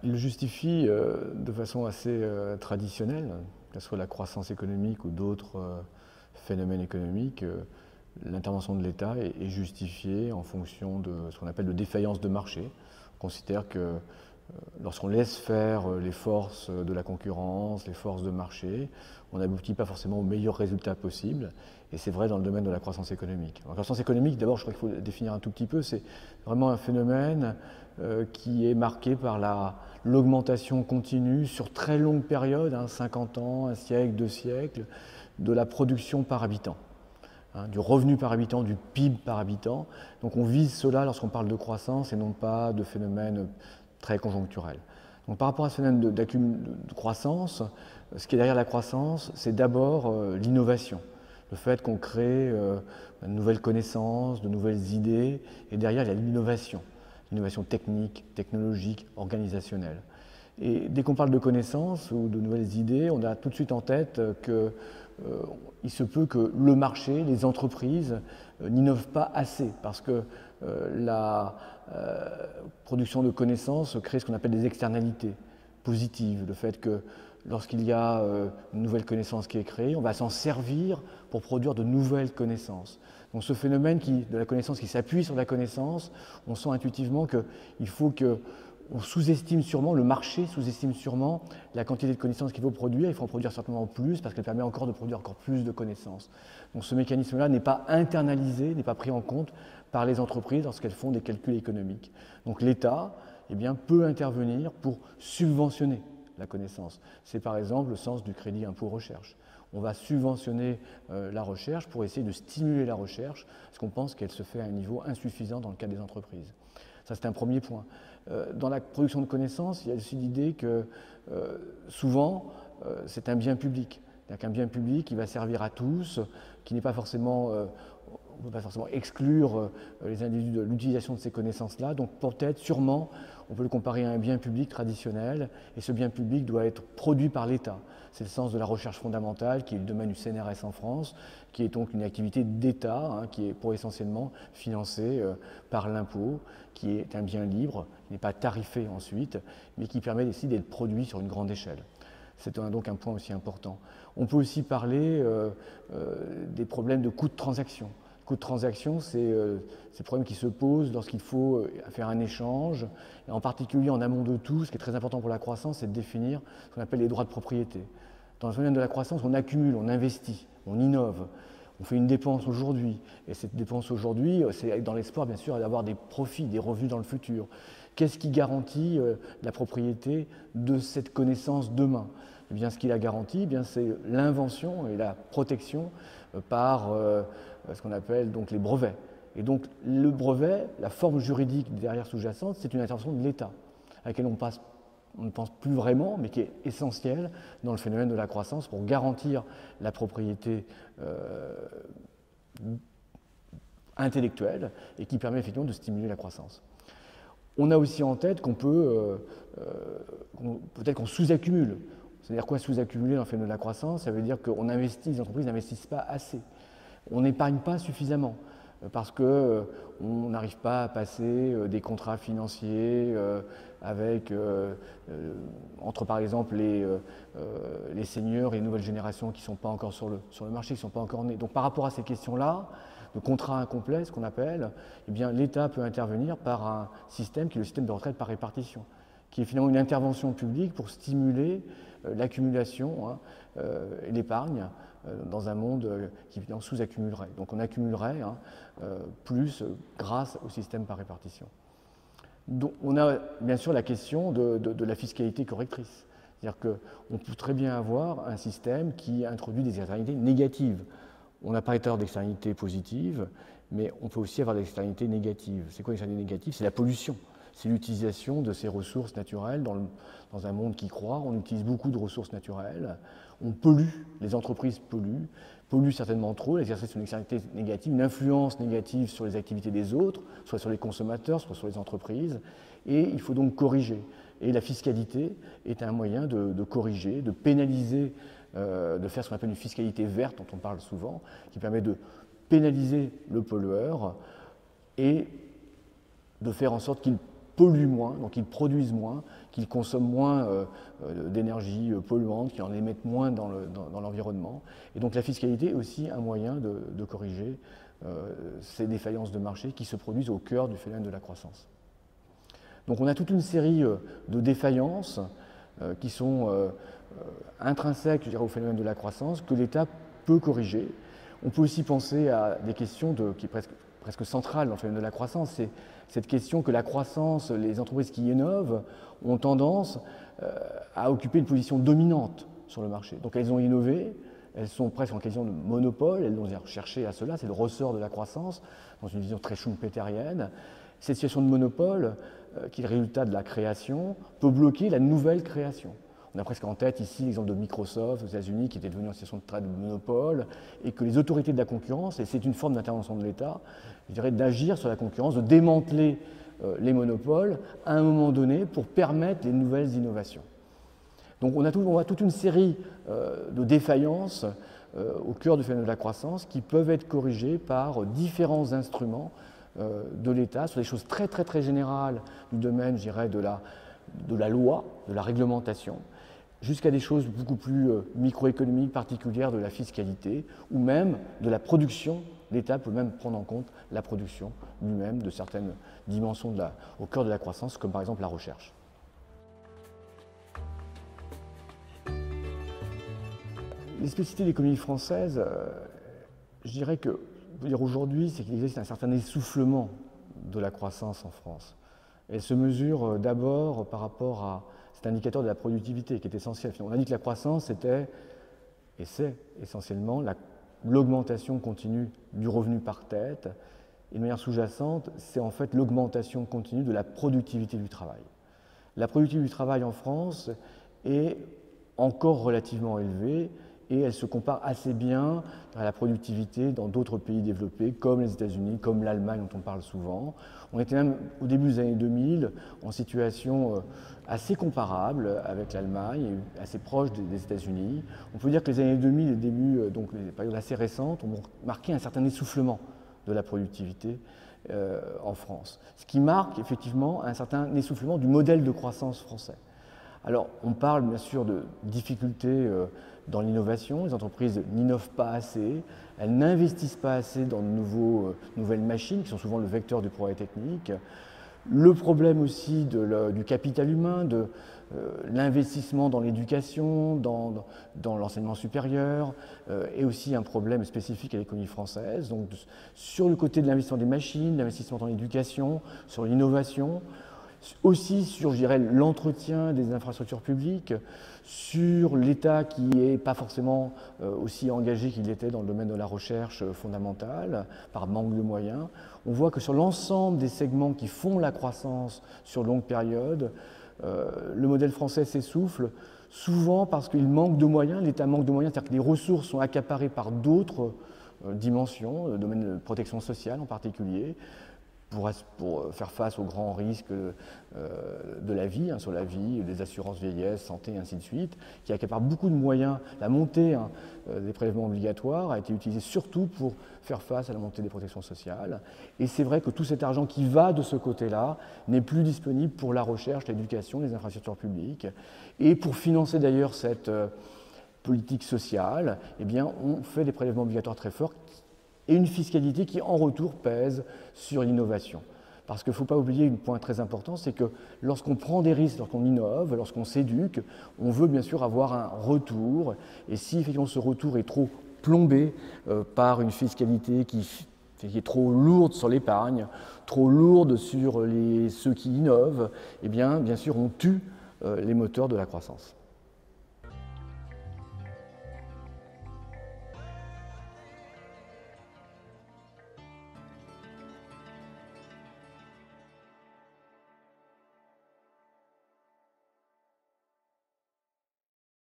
Il le justifie de façon assez traditionnelle, que ce soit la croissance économique ou d'autres phénomènes économiques. L'intervention de l'État est justifiée en fonction de ce qu'on appelle de défaillance de marché. On considère que lorsqu'on laisse faire les forces de la concurrence, les forces de marché, on n'aboutit pas forcément aux meilleurs résultats possibles. Et c'est vrai dans le domaine de la croissance économique. La croissance économique, d'abord, je crois qu'il faut définir un tout petit peu, c'est vraiment un phénomène qui est marqué par l'augmentation continue sur très longue période, 50 ans, un siècle, 2 siècles, de la production par habitant. Du revenu par habitant, du PIB par habitant. Donc on vise cela lorsqu'on parle de croissance et non pas de phénomène très conjoncturel. Donc par rapport à ce phénomène de croissance, ce qui est derrière la croissance, c'est d'abord l'innovation. Le fait qu'on crée de nouvelles connaissances, de nouvelles idées, et derrière il y a l'innovation technique, technologique, organisationnelle. Et dès qu'on parle de connaissances ou de nouvelles idées, on a tout de suite en tête qu'il se peut que le marché, les entreprises n'innovent pas assez parce que la production de connaissances crée ce qu'on appelle des externalités positives. Le fait que lorsqu'il y a une nouvelle connaissance qui est créée, on va s'en servir pour produire de nouvelles connaissances. Donc ce phénomène de la connaissance qui s'appuie sur la connaissance, on sent intuitivement qu'il faut que on sous-estime sûrement, le marché sous-estime sûrement la quantité de connaissances qu'il faut produire. Il faut en produire certainement plus parce qu'elle permet encore de produire encore plus de connaissances. Donc ce mécanisme-là n'est pas internalisé, n'est pas pris en compte par les entreprises lorsqu'elles font des calculs économiques. Donc l'État peut intervenir pour subventionner la connaissance. C'est par exemple le sens du crédit impôt recherche. On va subventionner la recherche pour essayer de stimuler la recherche parce qu'on pense qu'elle se fait à un niveau insuffisant dans le cas des entreprises. Ça, c'est un premier point. Dans la production de connaissances, il y a aussi l'idée que souvent, c'est un bien public. C'est-à-dire qu'un bien public qui va servir à tous, qui n'est pas forcément, on ne peut pas forcément exclure les individus de l'utilisation de ces connaissances-là. Donc peut-être, sûrement, on peut le comparer à un bien public traditionnel, et ce bien public doit être produit par l'État. C'est le sens de la recherche fondamentale, qui est le domaine du CNRS en France, qui est donc une activité d'État, qui est pour essentiellement financée par l'impôt, qui est un bien libre, qui n'est pas tarifé ensuite, mais qui permet aussi d'être produit sur une grande échelle. C'est donc un point aussi important. On peut aussi parler des problèmes de coûts de transaction. Le coût de transaction, c'est le problème qui se pose lorsqu'il faut faire un échange, et en particulier en amont de tout, ce qui est très important pour la croissance, c'est de définir ce qu'on appelle les droits de propriété. Dans le domaine de la croissance, on accumule, on investit, on innove, on fait une dépense aujourd'hui, et cette dépense aujourd'hui, c'est dans l'espoir bien sûr d'avoir des profits, des revenus dans le futur. Qu'est-ce qui garantit la propriété de cette connaissance demain ? Eh bien, ce qui la garantit, c'est l'invention et la protection par ce qu'on appelle donc les brevets. Et donc le brevet, la forme juridique derrière sous-jacente, c'est une intervention de l'État, à laquelle on ne pense plus vraiment, mais qui est essentielle dans le phénomène de la croissance pour garantir la propriété intellectuelle et qui permet effectivement de stimuler la croissance. On a aussi en tête qu'on peut-être qu'on sous-accumule. C'est-à-dire quoi sous-accumuler dans le phénomène de la croissance? Ça veut dire qu'on investit, les entreprises n'investissent pas assez. On n'épargne pas suffisamment parce qu'on n'arrive pas à passer des contrats financiers entre par exemple les seniors et les nouvelles générations qui ne sont pas encore sur le marché, qui ne sont pas encore nés. Donc par rapport à ces questions-là, de contrats incomplets, ce qu'on appelle, l'État peut intervenir par un système qui est le système de retraite par répartition, qui est finalement une intervention publique pour stimuler l'accumulation et l'épargne dans un monde qui finalement sous-accumulerait. Donc on accumulerait plus grâce au système par répartition. Donc on a bien sûr la question de la fiscalité correctrice. C'est-à-dire qu'on peut très bien avoir un système qui introduit des externalités négatives. On n'a pas été d'externalités positives, mais on peut aussi avoir des externalités négatives. C'est quoi l'externalité négative? C'est la pollution. C'est l'utilisation de ces ressources naturelles dans un monde qui croît. On utilise beaucoup de ressources naturelles. On pollue, les entreprises polluent certainement trop, l'exercice d'une externalité négative, une influence négative sur les activités des autres, soit sur les consommateurs, soit sur les entreprises. Et il faut donc corriger. Et la fiscalité est un moyen de corriger, de pénaliser, de faire ce qu'on appelle une fiscalité verte, dont on parle souvent, qui permet de pénaliser le pollueur et de faire en sorte qu'il polluent moins, donc qu'ils produisent moins, qu'ils consomment moins d'énergie polluante, qu'ils en émettent moins dans l'environnement. Et donc la fiscalité est aussi un moyen de corriger ces défaillances de marché qui se produisent au cœur du phénomène de la croissance. Donc on a toute une série de défaillances qui sont intrinsèques, je dirais, au phénomène de la croissance que l'État peut corriger. On peut aussi penser à des questions qui est presque centrales dans le phénomène de la croissance. C'est cette question que la croissance, les entreprises qui innovent ont tendance à occuper une position dominante sur le marché. Donc elles ont innové, elles sont presque en question de monopole, elles ont cherché à cela, c'est le ressort de la croissance, dans une vision très schumpeterienne. Cette situation de monopole, qui est le résultat de la création, peut bloquer la nouvelle création. On a presque en tête ici l'exemple de Microsoft aux États-Unis qui était devenu en situation de monopole et que les autorités de la concurrence, et c'est une forme d'intervention de l'État, je dirais d'agir sur la concurrence, de démanteler les monopoles à un moment donné pour permettre les nouvelles innovations. Donc on voit toute une série de défaillances au cœur du phénomène de la croissance qui peuvent être corrigées par différents instruments de l'État sur des choses très très très générales du domaine, je dirais, de la loi, de la réglementation, jusqu'à des choses beaucoup plus microéconomiques, particulières de la fiscalité, ou même de la production. L'État peut même prendre en compte la production lui-même de certaines dimensions au cœur de la croissance, comme par exemple la recherche. Les spécificités de l'économie française, je dirais que, aujourd'hui, c'est qu'il existe un certain essoufflement de la croissance en France. Elle se mesure d'abord par rapport à cet indicateur de la productivité qui est essentiel. On a dit que la croissance était, et c'est essentiellement, l'augmentation continue du revenu par tête. Et de manière sous-jacente, c'est en fait l'augmentation continue de la productivité du travail. La productivité du travail en France est encore relativement élevée et elle se compare assez bien à la productivité dans d'autres pays développés comme les États-Unis, comme l'Allemagne dont on parle souvent. On était même au début des années 2000 en situation assez comparable avec l'Allemagne, assez proche des États-Unis. On peut dire que les années 2000 et le début, donc les périodes assez récentes, ont marqué un certain essoufflement de la productivité en France. Ce qui marque effectivement un certain essoufflement du modèle de croissance français. Alors, on parle bien sûr de difficultés dans l'innovation. Les entreprises n'innovent pas assez, elles n'investissent pas assez dans de nouvelles machines qui sont souvent le vecteur du progrès technique. Le problème aussi du capital humain, de l'investissement dans l'éducation, dans l'enseignement supérieur, est aussi un problème spécifique à l'économie française. Donc, sur le côté de l'investissement des machines, l'investissement dans l'éducation, sur l'innovation, aussi sur, je dirais, l'entretien des infrastructures publiques, sur l'État qui n'est pas forcément aussi engagé qu'il l'était dans le domaine de la recherche fondamentale, par manque de moyens. On voit que sur l'ensemble des segments qui font la croissance sur longue période, le modèle français s'essouffle, souvent parce qu'il manque de moyens, l'État manque de moyens, c'est-à-dire que les ressources sont accaparées par d'autres dimensions, le domaine de la protection sociale en particulier, pour faire face aux grands risques de la vie, sur la vie, des assurances vieillesse, santé, et ainsi de suite, qui accapare beaucoup de moyens. La montée des prélèvements obligatoires a été utilisée surtout pour faire face à la montée des protections sociales. Et c'est vrai que tout cet argent qui va de ce côté-là n'est plus disponible pour la recherche, l'éducation, les infrastructures publiques. Et pour financer d'ailleurs cette politique sociale, eh bien, on fait des prélèvements obligatoires très forts et une fiscalité qui, en retour, pèse sur l'innovation. Parce qu'il ne faut pas oublier un point très important, c'est que lorsqu'on prend des risques, lorsqu'on innove, lorsqu'on s'éduque, on veut bien sûr avoir un retour. Et si effectivement ce retour est trop plombé par une fiscalité qui est trop lourde sur l'épargne, trop lourde sur ceux qui innovent, eh bien sûr on tue les moteurs de la croissance.